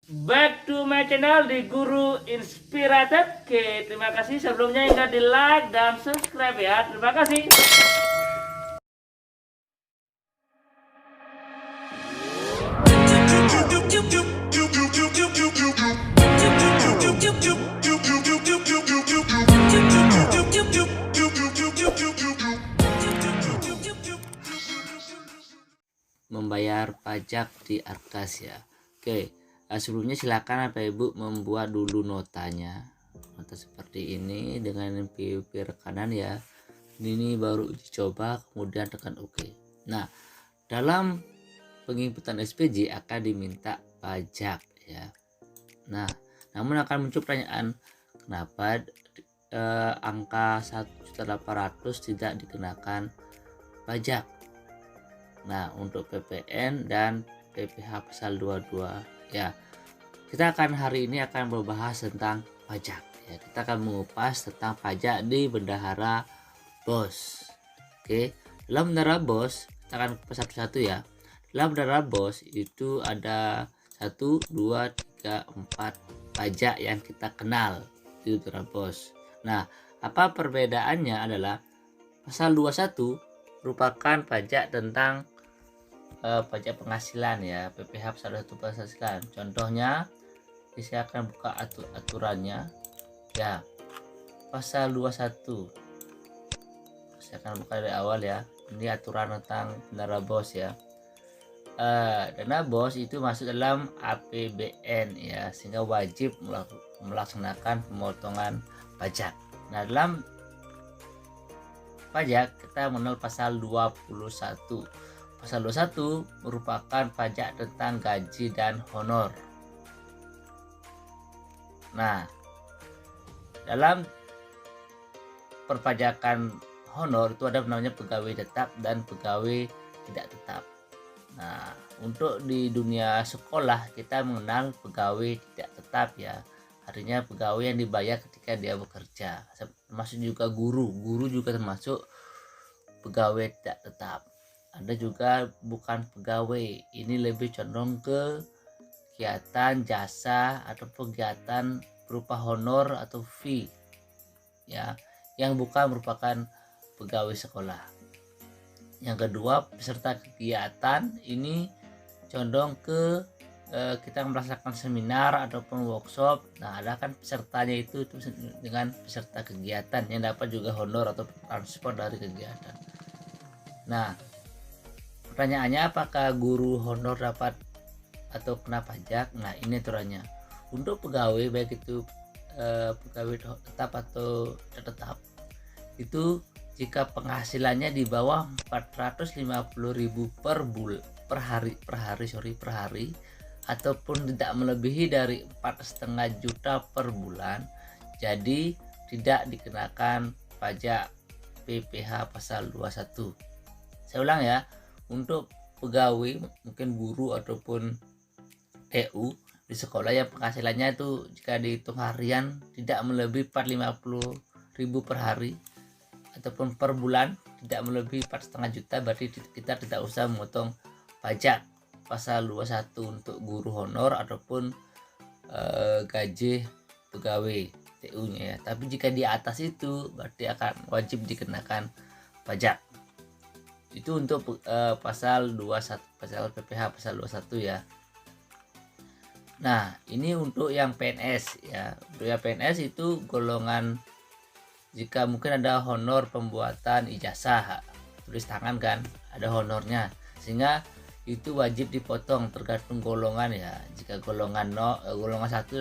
back to my channel di Guru Inspirated. Oke, terima kasih sebelumnya hingga di like dan subscribe ya. Terima kasih. Membayar pajak di Arkas ya. Oke, sebelumnya silakan Bapak Ibu membuat dulu nota seperti ini dengan PUP rekanan ya. Ini baru uji coba, kemudian tekan OK. Nah, dalam penginputan SPJ akan diminta pajak ya. Nah, namun akan muncul pertanyaan, kenapa angka 1.800.000 tidak dikenakan pajak? Nah, untuk PPN dan PPh pasal 22 ya. Kita akan hari ini akan membahas tentang pajak ya. Kita akan mengupas tentang pajak di Bendahara BOS. Oke, dalam Bendahara BOS kita akan kupas satu-satu ya. Dalam Bendahara BOS itu ada 1, 2, 3, 4 pajak yang kita kenal di Bendahara BOS. Nah, apa perbedaannya adalah pasal 21 merupakan pajak tentang pajak penghasilan ya, PPh pasal 1 penghasilan. Contohnya, saya akan buka aturannya ya. Pasal 21 saya akan buka dari awal ya. Ini aturan tentang dana BOS ya. Dana BOS itu masuk dalam APBN ya, sehingga wajib melaksanakan pemotongan pajak. Nah, dalam pajak kita mengenal pasal 21. Pasal 21 merupakan pajak tentang gaji dan honor. Nah, dalam perpajakan honor itu ada namanya pegawai tetap dan pegawai tidak tetap. Nah, untuk di dunia sekolah kita mengenal pegawai tidak tetap ya. Artinya pegawai yang dibayar ketika dia bekerja. Termasuk juga guru. Guru juga termasuk pegawai tidak tetap. Ada juga bukan pegawai, ini lebih condong ke kegiatan jasa atau kegiatan berupa honor atau fee ya, yang bukan merupakan pegawai sekolah. Yang kedua, peserta kegiatan ini condong ke kita melaksanakan seminar ataupun workshop. Nah, ada kan pesertanya itu dengan peserta kegiatan yang dapat juga honor atau transport dari kegiatan. Nah, pertanyaannya, apakah guru honor dapat atau kena pajak? Nah, ini aturannya. Untuk pegawai baik itu pegawai tetap atau tidak tetap, itu jika penghasilannya di bawah 450.000 per hari ataupun tidak melebihi dari 4,5 juta per bulan, jadi tidak dikenakan pajak PPh pasal 21. Saya ulang ya. Untuk pegawai, mungkin guru ataupun TU di sekolah yang penghasilannya itu jika dihitung harian tidak melebihi 450.000 per hari ataupun per bulan tidak melebihi 4,5 juta, berarti kita tidak usah memotong pajak pasal 21 untuk guru honor ataupun gaji pegawai TU-nya ya. Tapi jika di atas itu berarti akan wajib dikenakan pajak. Itu untuk pasal 21, pasal PPh pasal 21 ya. Nah, ini untuk yang PNS ya. Untuk yang PNS itu golongan jika mungkin ada honor pembuatan ijazah tulis tangan kan, ada honornya, sehingga itu wajib dipotong tergantung golongan ya. Jika golongan 1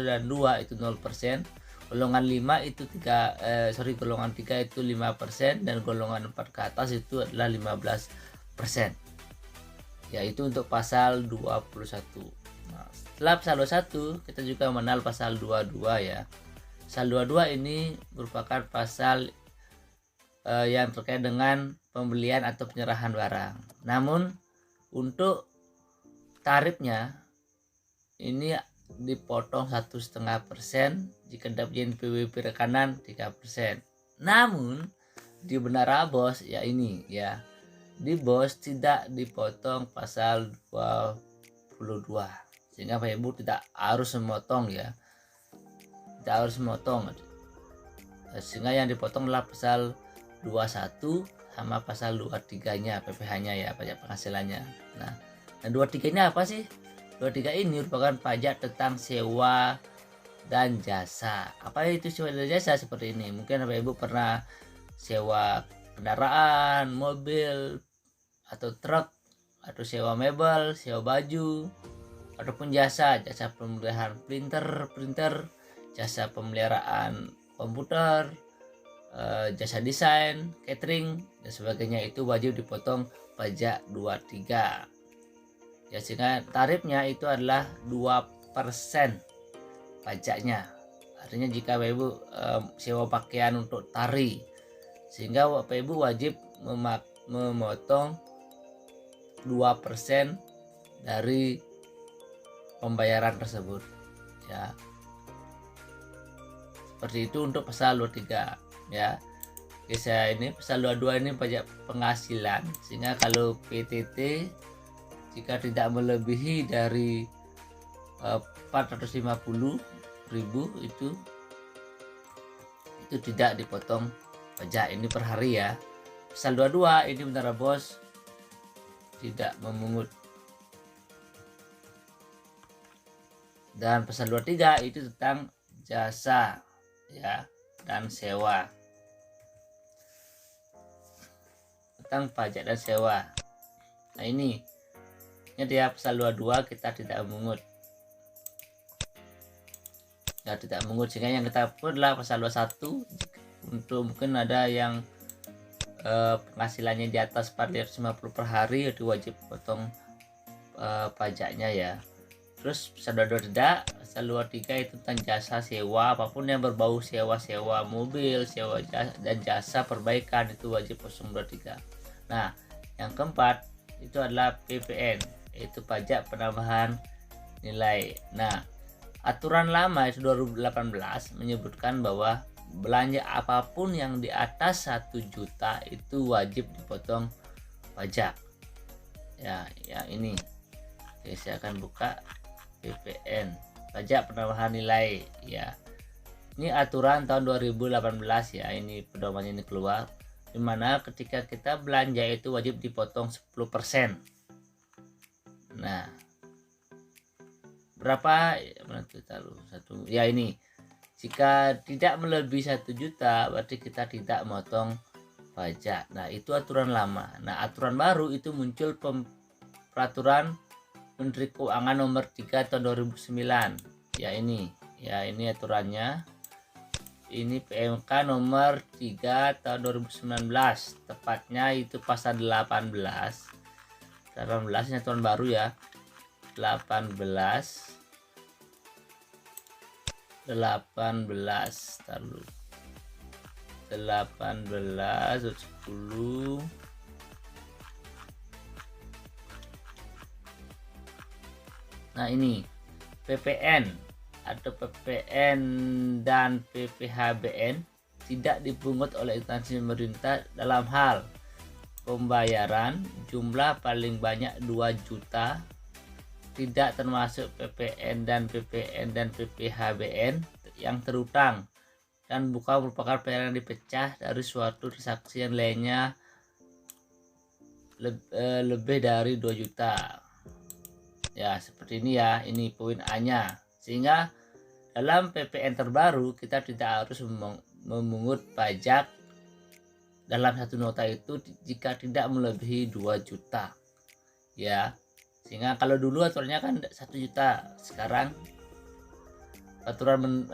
dan 2 itu 0%, golongan 5 itu golongan 3 itu 5%, dan golongan 4 ke atas itu adalah 15%. Ya, itu untuk pasal 21. Nah, setelah pasal 21 kita juga mengenal pasal 22 ya. Pasal 22 ini merupakan pasal yang terkait dengan pembelian atau penyerahan barang. Namun untuk tarifnya ini dipotong 1,5% jika dapat PWP rekanan 3%. Namun di Bendahara BOS ya ini ya, di BOS tidak dipotong pasal 22 sehingga Bapak Ibu tidak harus memotong ya, tidak harus memotong. Sehingga yang dipotong adalah pasal 21 sama pasal 23-nya PPh-nya ya, pajak penghasilannya. Nah, 23-nya apa sih? 23 ini merupakan pajak tentang sewa dan jasa. Apa itu sewa dan jasa? Seperti ini, mungkin Bapak Ibu pernah sewa kendaraan, mobil atau truk, atau sewa mebel, sewa baju, ataupun jasa pemeliharaan printer, jasa pemeliharaan komputer, jasa desain, catering dan sebagainya, itu wajib dipotong pajak 23 ya, sehingga tarifnya itu adalah 2% pajaknya. Artinya jika Bapak Ibu sewa pakaian untuk tari, sehingga Bapak Ibu wajib memotong 2% dari pembayaran tersebut ya. Seperti itu untuk pasal 23 ya. Oke, saya ini pasal 22 ini pajak penghasilan, sehingga kalau PTT jika tidak melebihi dari 450.000 itu tidak dipotong pajak ini per hari ya. Pasal 22 ini Bentara Bos tidak memungut. Dan pasal 23 itu tentang jasa ya dan sewa, tentang pajak dan sewa. Nah ini dia pasal 22 kita tidak memungut ya, tidak memungut. Sehingga yang kita pun adalah pasal 21 untuk mungkin ada yang penghasilannya di atas 450 per hari, itu wajib potong pajaknya ya. Terus pasal 22 tidak, pasal 23 itu tentang jasa sewa, apapun yang berbau sewa mobil, sewa jasa, dan jasa perbaikan itu wajib 023. Nah yang keempat itu adalah PPN, yaitu pajak penambahan nilai. Nah aturan lama itu 2018 menyebutkan bahwa belanja apapun yang di atas 1 juta itu wajib dipotong pajak ya. Ini oke, saya akan buka PPN, pajak penambahan nilai ya. Ini aturan tahun 2018 ya, ini pedomannya ini keluar, dimana ketika kita belanja itu wajib dipotong 10%. Nah berapa satu ya, ini jika tidak melebihi 1 juta berarti kita tidak motong pajak. Nah itu aturan lama. Nah aturan baru itu muncul peraturan Menteri Keuangan nomor 3 tahun 2009 ya. Ini aturannya, ini PMK nomor 3 tahun 2019, tepatnya itu pasal 18 ini aturan baru ya. 18 taruh 18 10. Nah ini PPN atau PPN dan PPHBN tidak dipungut oleh instansi pemerintah dalam hal pembayaran jumlah paling banyak 2 juta, tidak termasuk PPN dan PPHBN yang terutang dan bukan merupakan pembayaran yang dipecah dari suatu transaksi yang lainnya lebih dari 2 juta ya. Seperti ini ya, ini poin A-nya. Sehingga dalam PPN terbaru kita tidak harus memungut pajak dalam satu nota itu jika tidak melebihi 2 juta ya. Sehingga kalau dulu aturannya kan 1 juta, sekarang aturan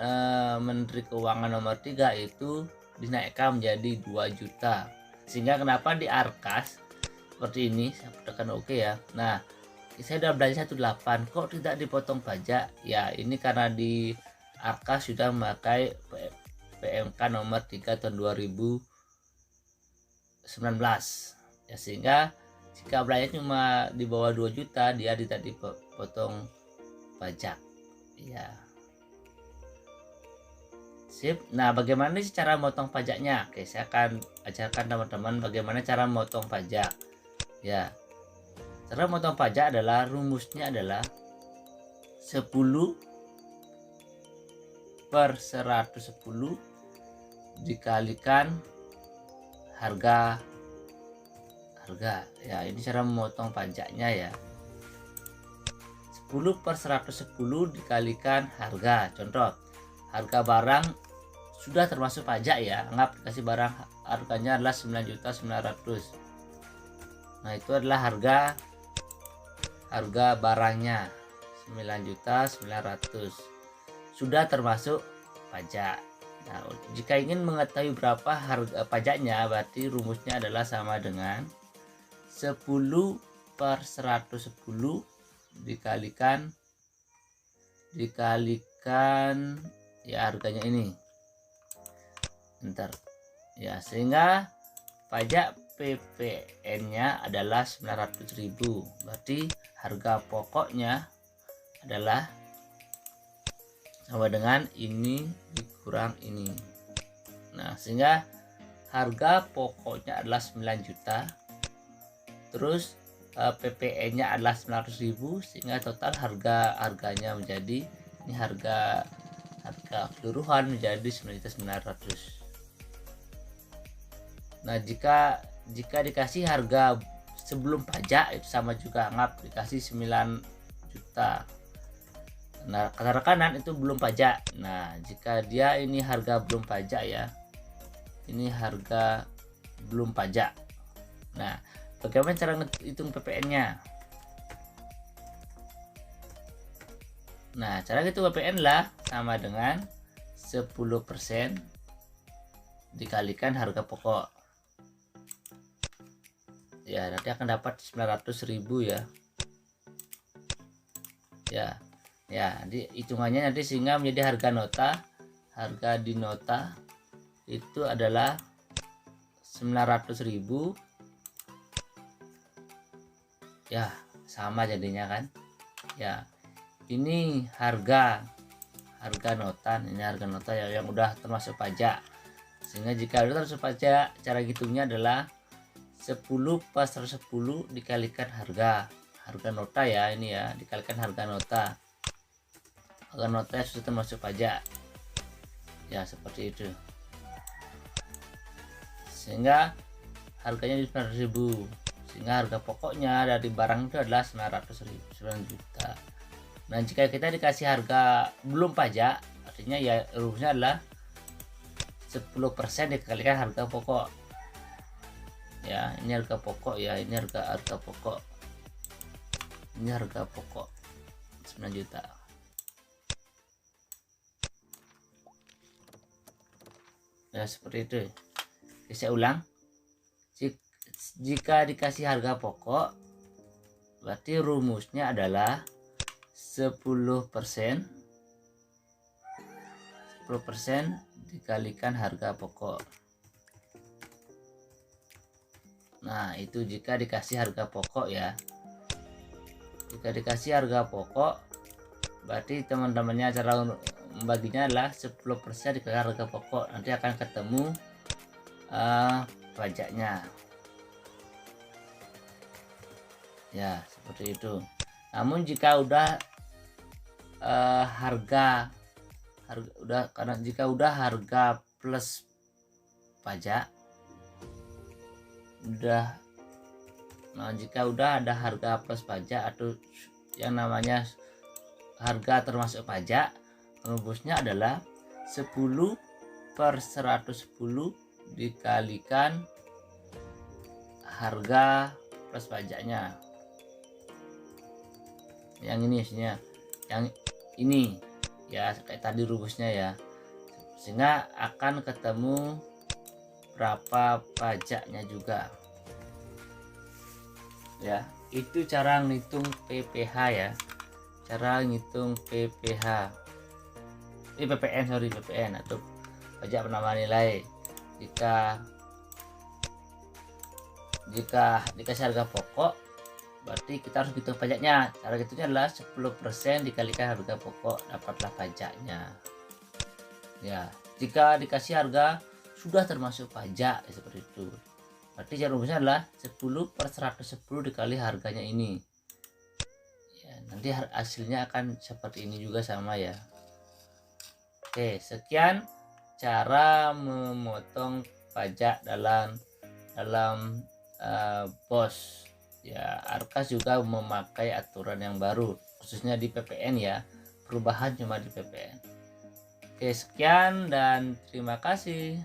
Menteri Keuangan nomor 3 itu dinaikkan menjadi 2 juta. Sehingga kenapa di Arkas seperti ini, saya tekan oke ya. Nah saya sudah belanja 18 kok tidak dipotong pajak ya. Ini karena di Arkas sudah memakai PMK nomor 3 tahun 2019 ya, sehingga jika belanja cuma di bawah 2 juta dia tidak dipotong pajak ya. Sip. Nah bagaimana sih cara motong pajaknya? Oke, saya akan ajarkan teman-teman bagaimana cara motong pajak ya. Cara motong pajak adalah rumusnya adalah 10 per 110 dikalikan harga ya, ini cara memotong pajaknya ya. 10 per 110 dikalikan harga. Contoh, harga barang sudah termasuk pajak ya, anggap dikasih barang harganya adalah 9.900.000. Nah, itu adalah harga barangnya 9.900.000, sudah termasuk pajak. Nah, jika ingin mengetahui berapa harga pajaknya, berarti rumusnya adalah sama dengan 10 per 110 dikalikan ya harganya ini. Bentar. Ya, sehingga pajak PPN-nya adalah 900.000. Berarti harga pokoknya adalah sama dengan ini dikurang ini. Nah, sehingga harga pokoknya adalah 9 juta. Terus PPN-nya adalah 900.000, sehingga total harganya menjadi ini harga keseluruhan menjadi 9.900.000. Nah, jika dikasih harga sebelum pajak itu sama juga, anggap dikasih 9 juta. Nah, kata rekanan itu belum pajak. Nah, jika dia ini harga belum pajak ya, ini harga belum pajak. Nah, bagaimana cara hitung PPN-nya? Nah, cara hitung PPN lah sama dengan 10% dikalikan harga pokok. Ya, nanti akan dapat 900.000 ya. Ya, nanti hitungannya nanti sehingga menjadi harga di nota itu adalah 900.000. Ya, sama jadinya kan. Ya, ini harga nota, ini harga nota yang udah termasuk pajak. Sehingga jika udah termasuk pajak, cara hitungnya adalah 10 per 110 dikalikan harga nota ya, ini ya, dikalikan harga nota yang sudah termasuk pajak ya, seperti itu. Sehingga harganya di 900.000, sehingga harga pokoknya dari barang itu adalah 900.000, 9 juta. Nah, jika kita dikasih harga belum pajak, artinya ya rumusnya adalah 10% dikalikan harga pokok ya, ini harga pokok ya, ini harga pokok, ini harga pokok 9 juta. Ya, seperti itu. Oke, saya ulang. Jika dikasih harga pokok, berarti rumusnya adalah 10% dikalikan harga pokok. Nah, itu jika dikasih harga pokok ya. Jika dikasih harga pokok, berarti teman-temannya cara membaginya adalah 10% dikalikan harga pokok. Nanti akan ketemu pajaknya. Ya, seperti itu. Namun jika udah jika udah harga plus pajak, jika udah ada harga plus pajak atau yang namanya harga termasuk pajak, rumusnya adalah 10 per 110 dikalikan harga plus pajaknya. Yang ini isinya, yang ini ya, kayak tadi rumusnya ya, sehingga akan ketemu berapa pajaknya juga ya. Itu cara ngitung PPh ya, cara ngitung PPh, PPN atau pajak penambahan nilai. Jika dikasih harga pokok, berarti kita harus hitung pajaknya. Cara hitungnya adalah 10% dikalikan harga pokok, dapatlah pajaknya ya. Jika dikasih harga sudah termasuk pajak ya, seperti itu. Berarti cara rumusnya adalah 10 per 110 dikali harganya ini ya. nanti hasilnya akan seperti ini juga sama ya. Oke, sekian cara memotong pajak dalam BOS ya. Arkas juga memakai aturan yang baru khususnya di PPN ya, perubahan cuma di PPN. Oke, sekian dan terima kasih.